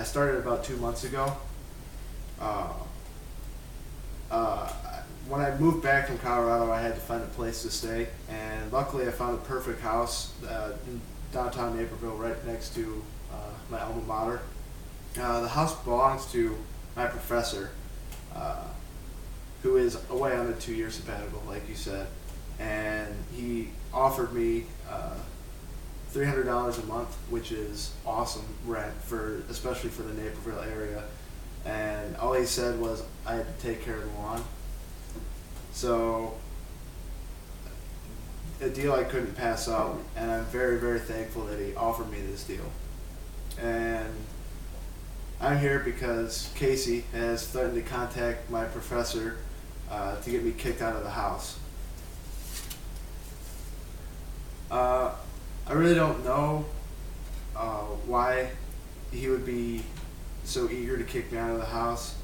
I started about 2 months ago. Uh, uh, when I moved back from Colorado, I had to find a place to stay, and luckily I found a perfect house in downtown Naperville, right next to my alma mater. The house belongs to my professor, who is away on a 2-year sabbatical, like you said, and he offered me $300 a month, which is awesome rent especially for the Naperville area. And all he said was I had to take care of the lawn. So a deal I couldn't pass up, and I'm very, very thankful that he offered me this deal. And I'm here because Casey has threatened to contact my professor to get me kicked out of the house. I really don't know why he would be so eager to kick me out of the house.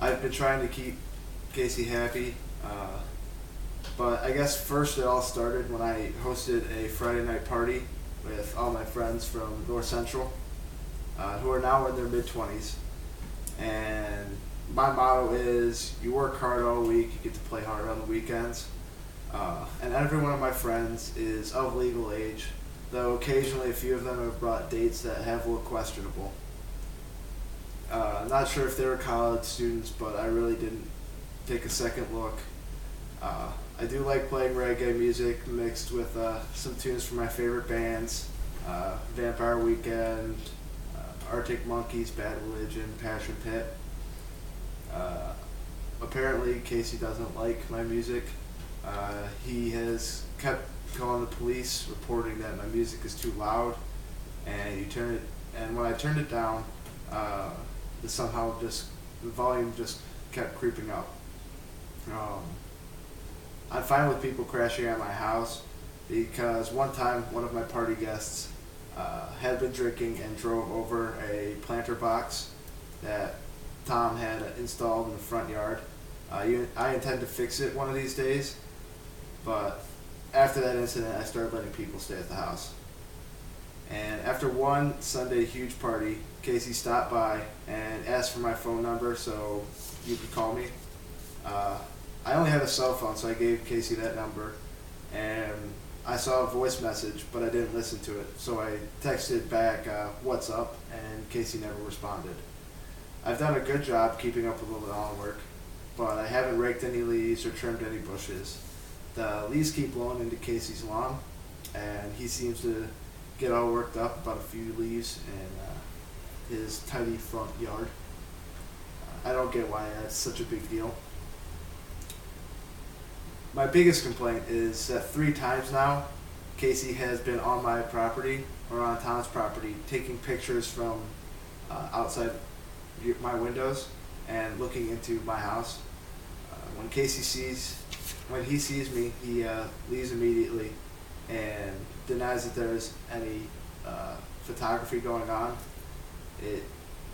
I've been trying to keep Casey happy, but I guess first it all started when I hosted a Friday night party with all my friends from North Central, who are now in their mid-20s. And my motto is, you work hard all week, you get to play hard on the weekends. And every one of my friends is of legal age, though occasionally a few of them have brought dates that have looked questionable. I'm not sure if they were college students, but I really didn't take a second look. I do like playing reggae music mixed with some tunes from my favorite bands, Vampire Weekend, Arctic Monkeys, Bad Religion, Passion Pit. Apparently Casey doesn't like my music. He has kept calling the police, reporting that my music is too loud, and when I turned it down, the volume just kept creeping up. I'm fine with people crashing at my house because one time one of my party guests had been drinking and drove over a planter box that Tom had installed in the front yard. I intend to fix it one of these days, but after that incident I started letting people stay at the house. And after one Sunday huge party, Casey stopped by and asked for my phone number so you could call me. I only had a cell phone, so I gave Casey that number, and I saw a voice message, but I didn't listen to it, so I texted back, what's up, and Casey never responded. I've done a good job keeping up with all the lawn work, but I haven't raked any leaves or trimmed any bushes. The leaves keep blowing into Casey's lawn, and he seems to get all worked up about a few leaves in his tidy front yard. I don't get why that's such a big deal. My biggest complaint is that 3 times now, Casey has been on my property or on Tom's property taking pictures from outside my windows and looking into my house. When he sees me, he leaves immediately and denies that there's any photography going on. It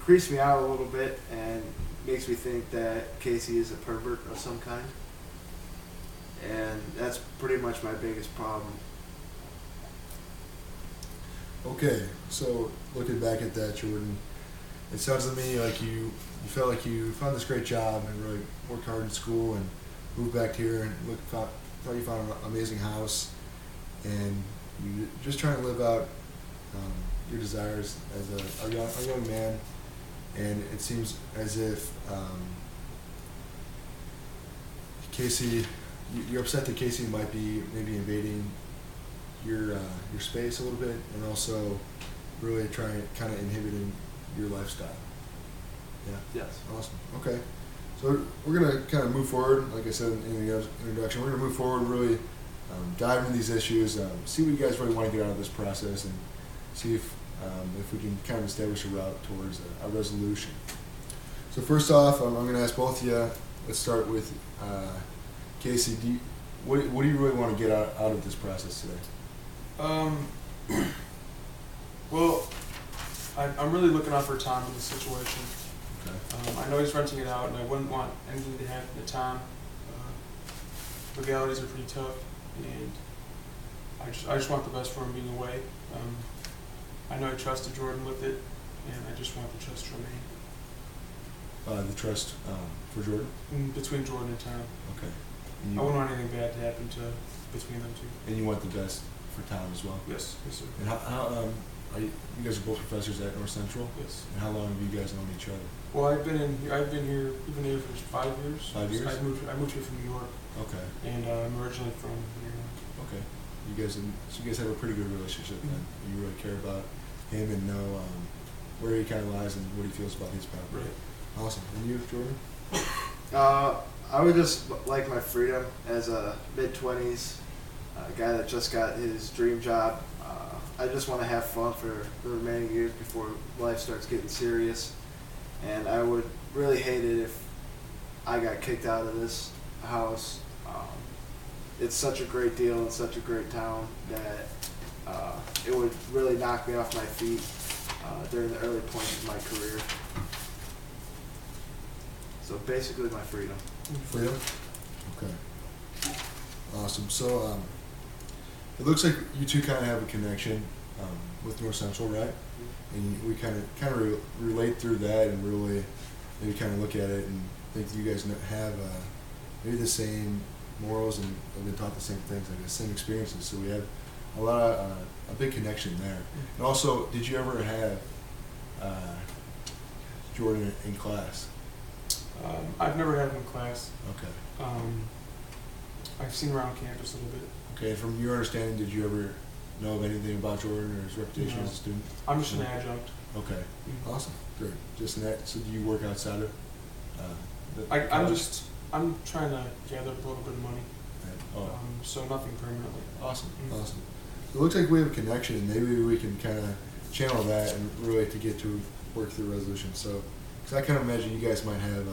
creeps me out a little bit and makes me think that Casey is a pervert of some kind. And that's pretty much my biggest problem. Okay, so looking back at that, Jordan, it sounds to me like you felt like you found this great job and really worked hard in school and moved back here and thought you found an amazing house, and you're just trying to live out your desires as a young man. And it seems as if Casey, you're upset that Casey might be maybe invading your space a little bit, and also really trying kind of inhibiting your lifestyle. Yeah. Yes. Awesome. Okay. So we're gonna kind of move forward. Like I said in the introduction, we're gonna move forward, really dive into these issues, see what you guys really want to get out of this process, and see if we can kind of establish a route towards a resolution. So first off, I'm going to ask both of you. Let's start with Casey. What do you really want to get out of this process today? Well, I'm really looking out for Tom in this situation. Okay. I know he's renting it out, and I wouldn't want anything to happen to Tom. Legalities are pretty tough, and I just want the best for him being away. I know I trusted Jordan with it, and I just want the trust to remain. The trust for Jordan? Between Jordan and Tom. Okay. I wouldn't want anything bad to happen between them two. And you want the best for Tom as well? Yes, yes, sir. And how you guys are both professors at North Central? Yes. And how long have you guys known each other? Well, I've been here for 5 years. 5 years? I moved here from New York. Okay. And I'm originally from here. Okay. So you guys have a pretty good relationship then. Mm-hmm. You really care about him and know where he kind of lies and what he feels about his property. Right. Awesome. And you, Jordan? I would just like my freedom as a mid-20s guy that just got his dream job. I just want to have fun for the remaining years before life starts getting serious. And I would really hate it if I got kicked out of this house. It's such a great deal and such a great town that it would really knock me off my feet during the early points of my career. So basically my freedom. Freedom? Okay. Awesome. So it looks like you two kind of have a connection with North Central, right? And we kind of relate through that and really maybe kind of look at it and think that you guys have maybe the same morals and have been taught the same things, like the same experiences. So we have a big connection there. And also, did you ever have Jordan in class? I've never had him in class. Okay. I've seen him around campus a little bit. Okay, and from your understanding, did you ever know of anything about Jordan or his reputation No. as a student? I'm just an adjunct. Okay, Mm-hmm. awesome, great. Just an so do you work outside of? I'm trying to gather up a little bit of money. So nothing permanently. Awesome, Mm-hmm. awesome. It looks like we have a connection, and maybe we can kind of channel that and really to get to work through resolution. So, because I kind of imagine you guys might have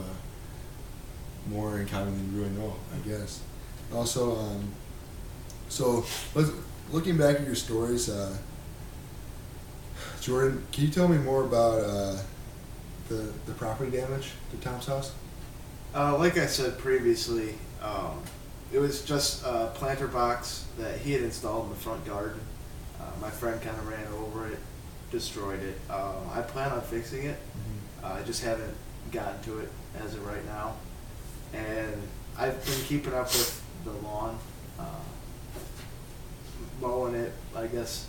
more in common than you really know, I guess. Also, so looking back at your stories, Jordan, can you tell me more about the property damage to Tom's house? Like I said previously, it was just a planter box that he had installed in the front garden. My friend kind of ran over it, destroyed it. I plan on fixing it. I just haven't gotten to it as of right now. And I've been keeping up with the lawn, mowing it. I guess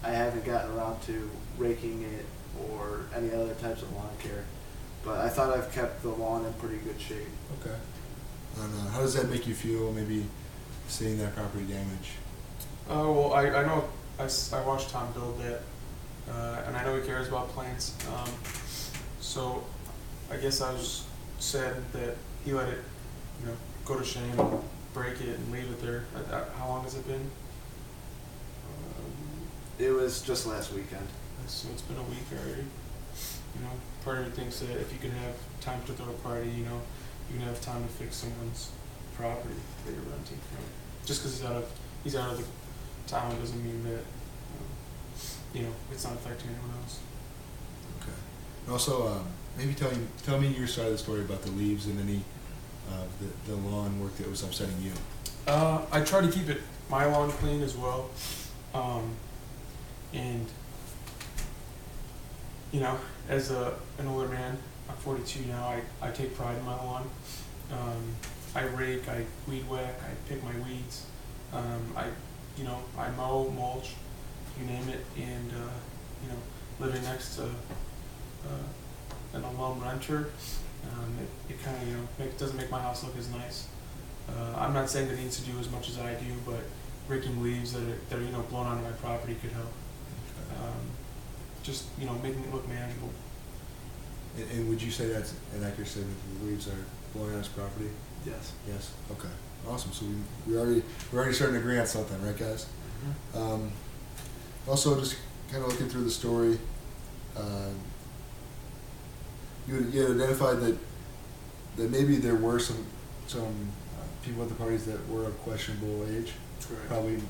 I haven't gotten around to raking it or any other types of lawn care. But I thought I've kept the lawn in pretty good shape. Okay. And how does that make you feel, maybe seeing that property damage? Well, I know I watched Tom build that, and I know he cares about plants. So I guess I was sad that he let it, go to shame and break it and leave it there. How long has it been? It was just last weekend. So it's been a week already. Part of me thinks that if you can have time to throw a party, you can have time to fix someone's property that you're renting from. Just because he's out of the town doesn't mean that it's not affecting anyone else. Okay. And also, maybe tell me your side of the story about the leaves and any of the lawn work that was upsetting you. I try to keep my lawn clean as well, and as an older man, I'm 42 now. I take pride in my lawn. I rake, I weed whack, I pick my weeds. I mow, mulch, you name it, and living next to an alum renter, it kind of doesn't make my house look as nice. I'm not saying that it needs to do as much as I do, but raking leaves that are blown onto my property could help. Just making it look manageable. And would you say that's an accurate statement that the leaves are blowing on his property? Yes. Yes. Okay. Awesome. So we're already starting to agree on something, right, guys? Mm-hmm. Also, just kind of looking through the story, you had identified that maybe there were some people at the parties that were of questionable age. Correct. Probably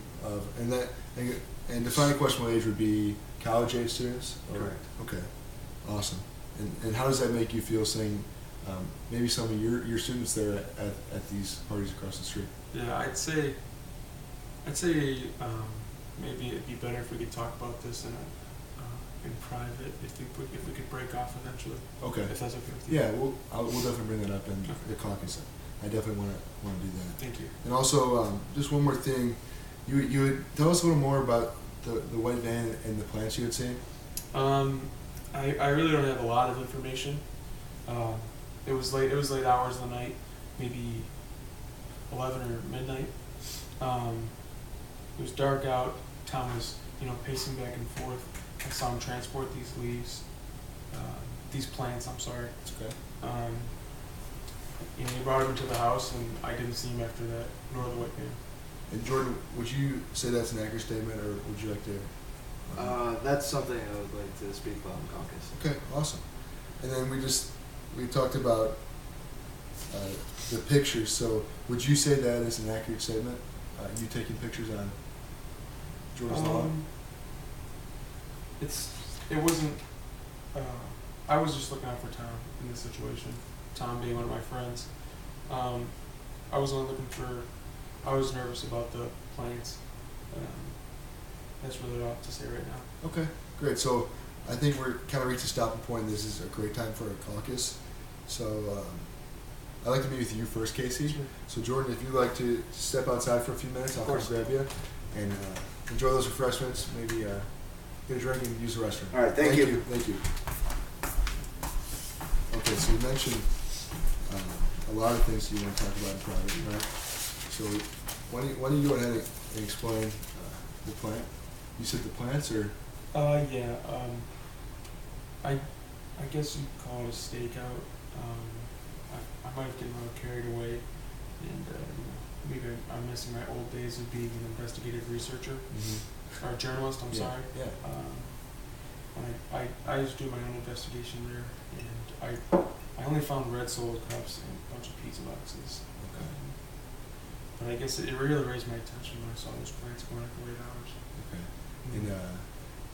and defining questionable age would be college age students. Correct. Okay. Awesome. And how does that make you feel, seeing maybe some of your students there at these parties across the street? Yeah, I'd say maybe it'd be better if we could talk about this in in private if we could break off eventually. Okay. If that's okay with you. Yeah, we'll definitely bring that up in Okay. the caucus. I definitely want to do that. Thank you. And also, just one more thing, you would tell us a little more about the white van and the plants you had seen. I really don't have a lot of information. It was late hours of the night, maybe 11 or midnight. It was dark out. Tom was, pacing back and forth. I saw him transport these plants. I'm sorry. It's okay. He brought them into the house, and I didn't see him after that, nor the white van. And Jordan, would you say that's an accurate statement, or would you like to? That's something I would like to speak about in caucus. Okay, awesome. And then we talked about the pictures. So would you say that is an accurate statement? You taking pictures on Jordan's lawn? It wasn't. I was just looking out for Tom in this situation. Tom being one of my friends. I was only looking for. I was nervous about the plants. That's really all I have to say right now. Okay, great. So I think we're kind of reached a stopping point. This is a great time for a caucus. So I'd like to meet with you first, Casey. Sure. So Jordan, if you'd like to step outside for a few minutes, I'll come grab you and enjoy those refreshments. Maybe get a drink and use the restroom. All right, thank you. Thank you. Okay, so you mentioned a lot of things you want to talk about in private, right? So why don't you go ahead and explain the plant? You said the plants, or? Yeah. I guess you'd call it a stakeout. I might have gotten a little carried away, and maybe I'm missing my old days of being an investigative researcher or journalist. I'm sorry. Yeah. I just do my own investigation there, and I only found red solo cups and a bunch of pizza boxes. Okay. But I guess it really raised my attention when I saw those plants going for 8 hours. Okay.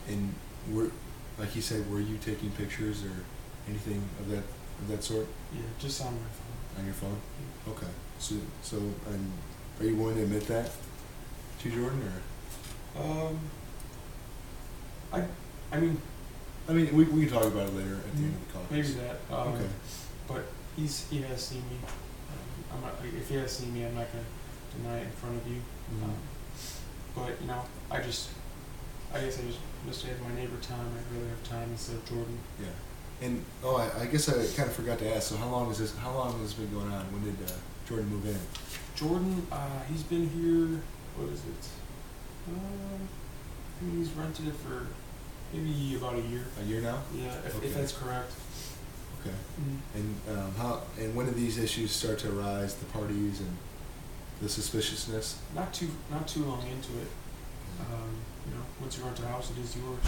And were, like you said, were you taking pictures or anything of that sort? Yeah, just on my phone. On your phone? Yeah. Okay. So and are you willing to admit that to Jordan, or? I mean, we can talk about it later at the end of the call. maybe that. Okay. But he has seen me. I'm not. If he has seen me, I'm not gonna deny it in front of you. But I guess I just had my neighbor Tom. I'd rather have Tom instead of Jordan. Yeah. And I guess I kind of forgot to ask. So how long has this been going on? When did Jordan move in? Jordan, he's been here. What is it? I think he's rented it for maybe about a year. A year now? Yeah, Okay. if that's correct. Okay. And when did these issues start to arise? The parties and the suspiciousness? Not too long into it. Once you rent a house, it is yours.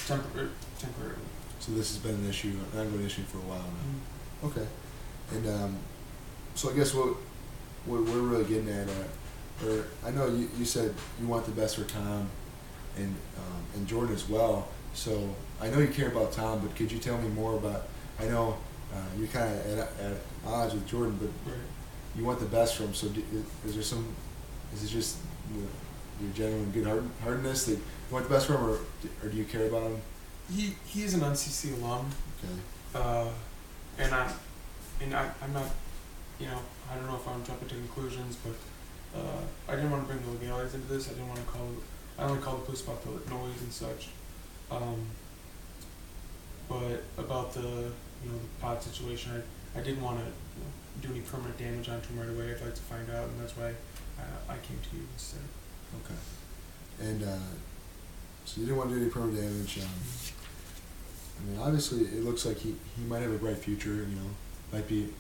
Temporarily. So this has been an ongoing issue for a while now. Okay. And so I guess what we're really getting at, or I know you said you want the best for Tom and Jordan as well. So I know you care about Tom, but could you tell me more about? I know you're kind of at odds with Jordan, but Right. you want the best for him. So is it just your genuine good-heartedness that you want the best for him, or do you care about him? He is an NCC alum. Okay. And I'm not, I don't know if I'm jumping to conclusions, but I didn't want to bring the legalities into this. I only called the police about the noise and such. But about the pot situation, I didn't want to do any permanent damage onto him right away. I'd like to find out, and that's why I came to you instead. Okay. And so you didn't want to do any permanent damage. I mean, obviously, it looks like he might have a bright future. Might be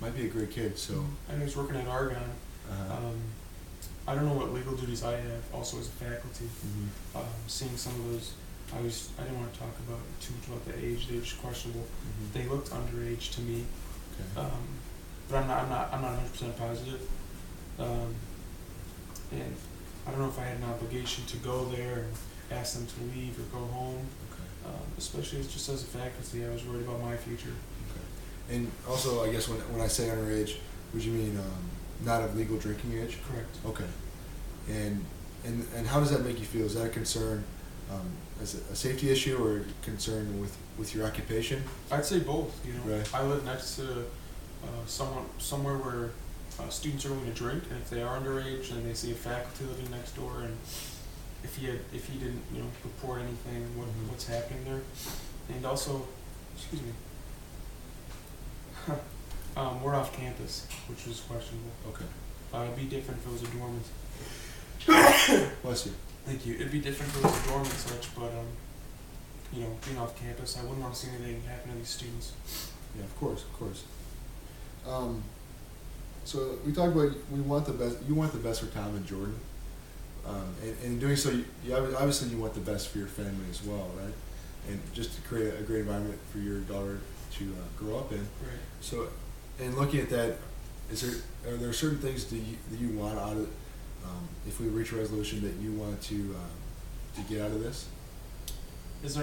a great kid. So I know he's working at Argonne. I don't know what legal duties I have. Also, as a faculty, seeing some of those, I didn't want to talk about too much about the age. They're just questionable. They looked underage to me. Okay. But I'm not 100% positive. And I don't know if I had an obligation to go there and ask them to leave or go home. Okay. Especially just as a faculty, I was worried about my future. Okay. And also, I guess when I say underage, would you mean not of legal drinking age? Correct. Okay. And how does that make you feel? Is that a concern? as a safety issue or concern with your occupation? I'd say both. You know, Right. I live next to somewhere where students are going to drink, and if they are underage, then they see a faculty living next door, and if he didn't report anything, what's happening there, and also, excuse me, we're off campus, which is questionable. Okay. It'd be different if it was a dorm. Bless you. Thank you. It'd be different if it was a dorm and such, but being off campus, I wouldn't want to see anything happen to these students. Yeah, of course. So we talked about you want the best for Tom and Jordan, and in doing so, you obviously you want the best for your family as well, right? And just to create a great environment for your daughter to grow up in. Right. So, in looking at that, are there certain things that you want out of if we reach a resolution that you want to get out of this? Is there